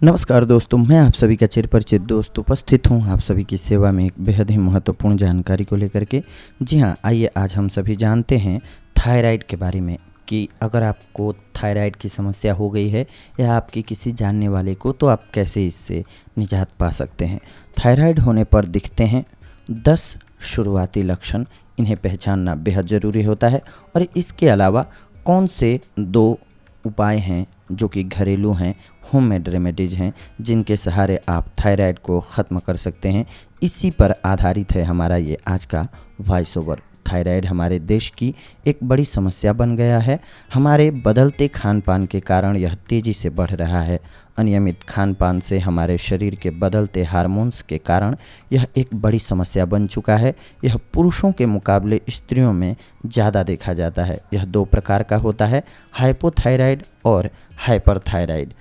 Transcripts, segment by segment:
नमस्कार दोस्तों, मैं आप सभी का चिरपरिचित दोस्त उपस्थित हूँ आप सभी की सेवा में एक बेहद ही महत्वपूर्ण जानकारी को लेकर के। जी हाँ, आइए आज हम सभी जानते हैं थायराइड के बारे में कि अगर आपको थायराइड की समस्या हो गई है या आपकी किसी जानने वाले को, तो आप कैसे इससे निजात पा सकते हैं। थायराइड होने पर दिखते हैं 10 शुरुआती लक्षण, इन्हें पहचानना बेहद ज़रूरी होता है। और इसके अलावा कौन से 2 उपाय हैं जो कि घरेलू हैं, होममेड रेमेडीज़ हैं, जिनके सहारे आप थायराइड को ख़त्म कर सकते हैं। इसी पर आधारित है हमारा ये आज का वॉइस ओवर। थायराइड हमारे देश की एक बड़ी समस्या बन गया है। हमारे बदलते खान पान के कारण यह तेज़ी से बढ़ रहा है। अनियमित खान पान से हमारे शरीर के बदलते हार्मोन्स के कारण यह एक बड़ी समस्या बन चुका है। यह पुरुषों के मुकाबले स्त्रियों में ज़्यादा देखा जाता है। यह 2 प्रकार का होता है, हाइपोथायराइड और हाइपरथायराइड।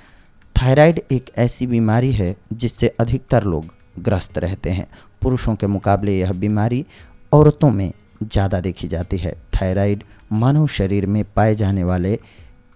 थायराइड एक ऐसी बीमारी है जिससे अधिकतर लोग ग्रस्त रहते हैं। पुरुषों के मुकाबले यह बीमारी औरतों में ज़्यादा देखी जाती है। थायराइड मानव शरीर में पाए जाने वाले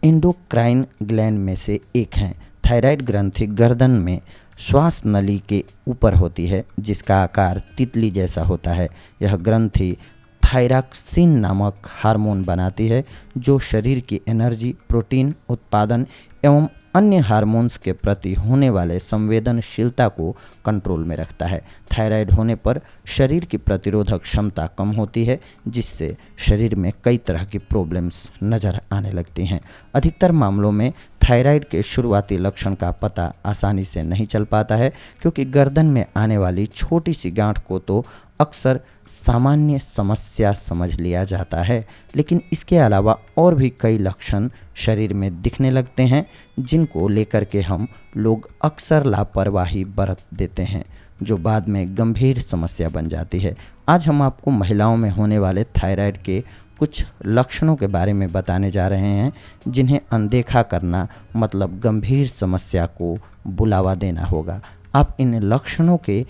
एंडोक्राइन ग्लैंड में से एक है। थायराइड ग्रंथि गर्दन में श्वास नली के ऊपर होती है, जिसका आकार तितली जैसा होता है। यह ग्रंथि थायरॉक्सिन नामक हार्मोन बनाती है, जो शरीर की एनर्जी, प्रोटीन उत्पादन एवं अन्य हार्मोन्स के प्रति होने वाले संवेदनशीलता को कंट्रोल में रखता है। थायराइड होने पर शरीर की प्रतिरोधक क्षमता कम होती है, जिससे शरीर में कई तरह की प्रॉब्लम्स नज़र आने लगती हैं। अधिकतर मामलों में थायराइड के शुरुआती लक्षण का पता आसानी से नहीं चल पाता है, क्योंकि गर्दन में आने वाली छोटी सी गांठ को तो अक्सर सामान्य समस्या समझ लिया जाता है, लेकिन इसके अलावा और भी कई लक्षण शरीर में दिखने लगते हैं, जिनको लेकर के हम लोग अक्सर लापरवाही बरत देते हैं, जो बाद में गंभीर समस्या बन जाती है। आज हम आपको महिलाओं में होने वाले थायराइड के कुछ लक्षणों के बारे में बताने जा रहे हैं, जिन्हें अनदेखा करना मतलब गंभीर समस्या को बुलावा देना होगा। आप इन लक्षणों के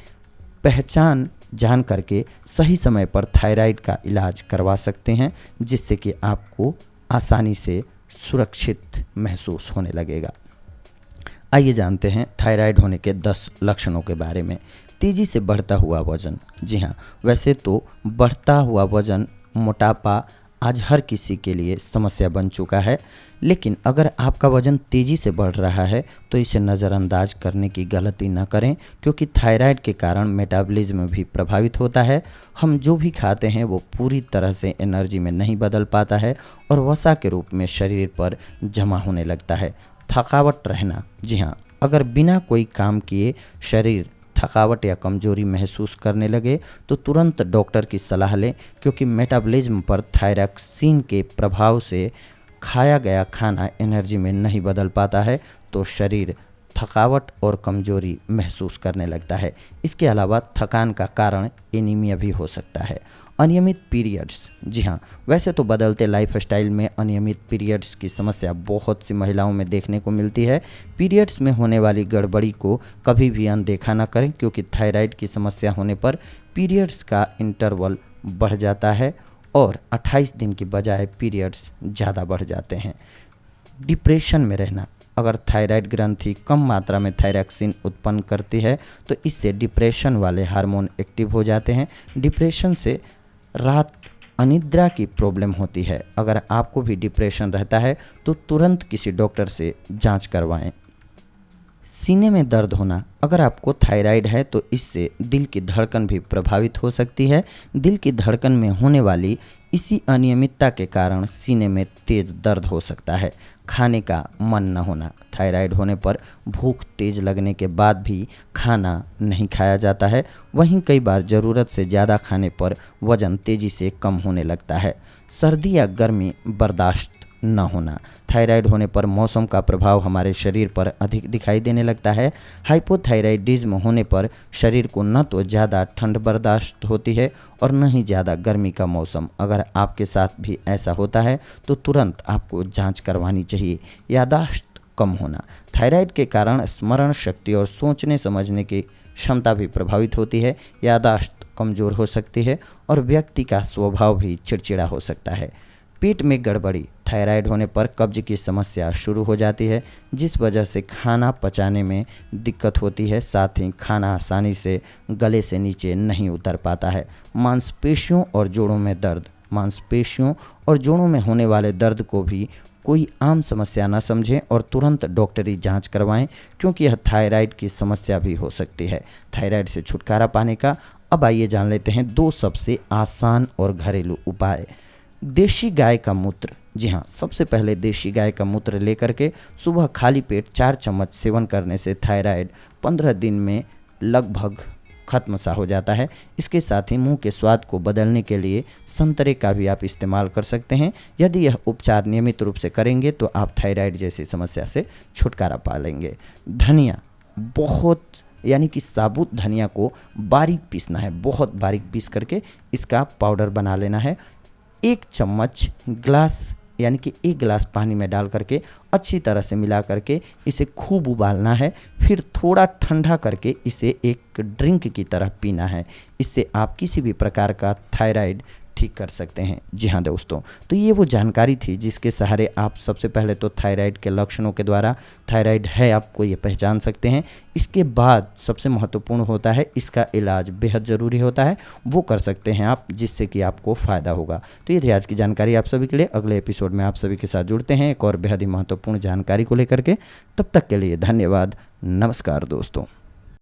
पहचान जान करके सही समय पर थायराइड का इलाज करवा सकते हैं, जिससे कि आपको आसानी से सुरक्षित महसूस होने लगेगा। आइए जानते हैं थायराइड होने के 10 लक्षणों के बारे में। तेज़ी से बढ़ता हुआ वज़न। जी हाँ, वैसे तो बढ़ता हुआ वज़न, मोटापा आज हर किसी के लिए समस्या बन चुका है, लेकिन अगर आपका वज़न तेज़ी से बढ़ रहा है तो इसे नज़रअंदाज करने की गलती न करें, क्योंकि थायराइड के कारण मेटाबॉलिज्म भी प्रभावित होता है। हम जो भी खाते हैं वो पूरी तरह से एनर्जी में नहीं बदल पाता है और वसा के रूप में शरीर पर जमा होने लगता है। थकावट रहना। जी हाँ, अगर बिना कोई काम किए शरीर थकावट या कमजोरी महसूस करने लगे तो तुरंत डॉक्टर की सलाह लें, क्योंकि मेटाबॉलिज्म पर थायरॉक्सिन के प्रभाव से खाया गया खाना एनर्जी में नहीं बदल पाता है, तो शरीर थकावट और कमजोरी महसूस करने लगता है। इसके अलावा थकान का कारण एनीमिया भी हो सकता है। अनियमित पीरियड्स। जी हाँ, वैसे तो बदलते लाइफस्टाइल में अनियमित पीरियड्स की समस्या बहुत सी महिलाओं में देखने को मिलती है। पीरियड्स में होने वाली गड़बड़ी को कभी भी अनदेखा ना करें, क्योंकि थायराइड की समस्या होने पर पीरियड्स का इंटरवल बढ़ जाता है और 28 दिन की बजाय पीरियड्स ज़्यादा बढ़ जाते हैं। डिप्रेशन में रहना। अगर थायराइड ग्रंथि कम मात्रा में थायरॉक्सिन उत्पन्न करती है तो इससे डिप्रेशन वाले हार्मोन एक्टिव हो जाते हैं। डिप्रेशन से रात अनिद्रा की प्रॉब्लम होती है। अगर आपको भी डिप्रेशन रहता है तो तुरंत किसी डॉक्टर से जांच करवाएं। सीने में दर्द होना। अगर आपको थायराइड है तो इससे दिल की धड़कन भी प्रभावित हो सकती है। दिल की धड़कन में होने वाली इसी अनियमितता के कारण सीने में तेज दर्द हो सकता है। खाने का मन न होना। थायराइड होने पर भूख तेज लगने के बाद भी खाना नहीं खाया जाता है। वहीं कई बार ज़रूरत से ज़्यादा खाने पर वज़न तेज़ी से कम होने लगता है। सर्दी या गर्मी बर्दाश्त न होना। थायराइड होने पर मौसम का प्रभाव हमारे शरीर पर अधिक दिखाई देने लगता है। हाइपोथायराइडिज्म होने पर शरीर को न तो ज़्यादा ठंड बर्दाश्त होती है और न ही ज़्यादा गर्मी का मौसम। अगर आपके साथ भी ऐसा होता है तो तुरंत आपको जांच करवानी चाहिए। याददाश्त कम होना। थायराइड के कारण स्मरण शक्ति और सोचने समझने की क्षमता भी प्रभावित होती है। याददाश्त कमज़ोर हो सकती है और व्यक्ति का स्वभाव भी चिड़चिड़ा हो सकता है। पेट में गड़बड़ी। थायराइड होने पर कब्ज की समस्या शुरू हो जाती है, जिस वजह से खाना पचाने में दिक्कत होती है, साथ ही खाना आसानी से गले से नीचे नहीं उतर पाता है। मांसपेशियों और जोड़ों में दर्द। मांसपेशियों और जोड़ों में होने वाले दर्द को भी कोई आम समस्या न समझें और तुरंत डॉक्टरी जांच करवाएं, क्योंकि यह थायराइड की समस्या भी हो सकती है। थायराइड से छुटकारा पाने का अब आइए जान लेते हैं 2 सबसे आसान और घरेलू उपाय। देशी गाय का मूत्र। जी हाँ, सबसे पहले देशी गाय का मूत्र लेकर के सुबह खाली पेट 4 चम्मच सेवन करने से थायराइड 15 दिन में लगभग खत्म सा हो जाता है। इसके साथ ही मुंह के स्वाद को बदलने के लिए संतरे का भी आप इस्तेमाल कर सकते हैं। यदि यह उपचार नियमित रूप से करेंगे तो आप थायराइड जैसी समस्या से छुटकारा पा लेंगे। धनिया, बहुत यानी कि साबुत धनिया को बारीक पीसना है, बहुत बारीक पीस करके इसका पाउडर बना लेना है। 1 चम्मच ग्लास यानी कि 1 गिलास पानी में डाल करके अच्छी तरह से मिला करके इसे खूब उबालना है, फिर थोड़ा ठंडा करके इसे एक ड्रिंक की तरह पीना है। इससे आप किसी भी प्रकार का थायराइड ठीक कर सकते हैं। जी हाँ दोस्तों, तो ये वो जानकारी थी जिसके सहारे आप सबसे पहले तो थायराइड के लक्षणों के द्वारा थायराइड है आपको ये पहचान सकते हैं। इसके बाद सबसे महत्वपूर्ण होता है इसका इलाज, बेहद ज़रूरी होता है, वो कर सकते हैं आप, जिससे कि आपको फ़ायदा होगा। तो ये थी आज की जानकारी आप सभी के लिए। अगले एपिसोड में आप सभी के साथ जुड़ते हैं एक और बेहद ही महत्वपूर्ण जानकारी को लेकर के। तब तक के लिए धन्यवाद। नमस्कार दोस्तों।